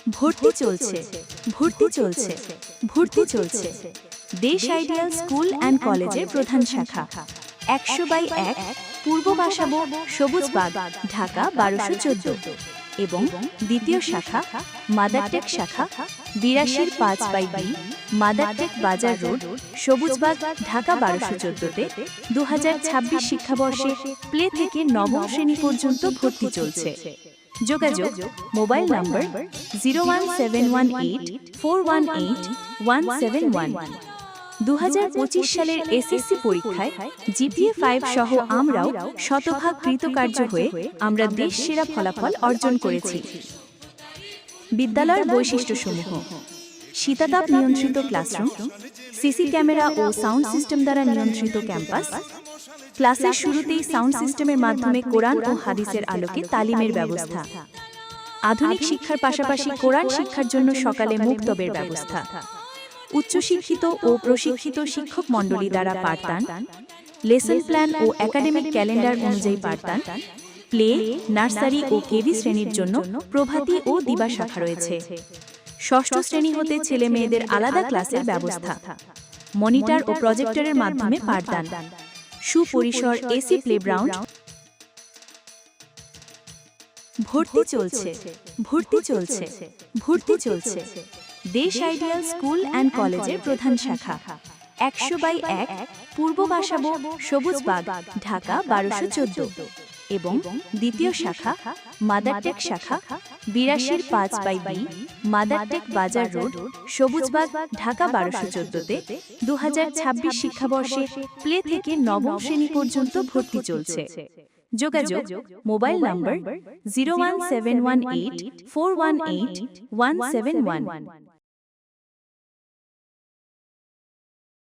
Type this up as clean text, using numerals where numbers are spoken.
ভর্তি চলছে ভর্তি চলছে ভর্তি চলছে দেশ আইডিয়াল স্কুল অ্যান্ড কলেজের প্রধান শাখা 100/1 পূর্ব বাসাবো সবুজবাগ ঢাকা 1214 এবং দ্বিতীয় শাখা মাদারটেক শাখা 82/5/B মাদারটেক বাজার রোড সবুজবাগ ঢাকা 1214-তে 2026 শিক্ষাবর্ষে প্লে থেকে নবম শ্রেণী পর্যন্ত ভর্তি চলছে। যোগাযোগ মোবাইল নম্বর 01718418171। 2025 সালের এসএসসি পরীক্ষায় জিপিএ 5 সহ আমরাও শতভাগ কৃতকার্য হয়ে আমরা দেশ সেরা ফলাফল অর্জন করেছি। বিদ্যালয়ের বৈশিষ্ট্যসমূহ: শীতাতাপ নিয়ন্ত্রিত ক্লাসরুম, সিসি ক্যামেরা ও সাউন্ড সিস্টেম দ্বারা নিয়ন্ত্রিত ক্যাম্পাস, ক্লাসের শুরুতেই সাউন্ড সিস্টেমের মাধ্যমে কোরআন ও হাদিসের আলোকে তালিমের ব্যবস্থা, আধুনিক শিক্ষার পাশাপাশি কোরআন শিক্ষার জন্য সকালে মুক্তবের ব্যবস্থা, উচ্চশিক্ষিত ও প্রশিক্ষিত শিক্ষক মণ্ডলী দ্বারা পাঠদান, লেসন প্ল্যান ও একাডেমিক ক্যালেন্ডার অনুযায়ী পাঠদান, প্লে, নার্সারি ও কেভি শ্রেণীর জন্য প্রভাতী ও দিবা শাখা রয়েছে। ষষ্ঠ শ্রেণী হতে ছেলে মেয়েদের আলাদা ক্লাসের ব্যবস্থা, মনিটর ও প্রজেক্টরের মাধ্যমে পাঠদান, সুপরিসর এসি প্লেগ্রাউন্ড। ভর্তি চলছে ভর্তি চলছে ভর্তি চলছে দেশ আইডিয়াল স্কুল অ্যান্ড কলেজের প্রধান শাখা 100/1 পূর্ব বাসাবো সবুজবাগ ঢাকা 1214 এবং দ্বিতীয় শাখা মাদারটেক শাখা 82/5/B মাদারটেক বাজার রোড সবুজবাগ ঢাকা 1214-তে 2026 শিক্ষাবর্ষে প্লে থেকে নবম শ্রেণী পর্যন্ত ভর্তি চলছে। যোগাযোগ মোবাইল নম্বর 01718418171।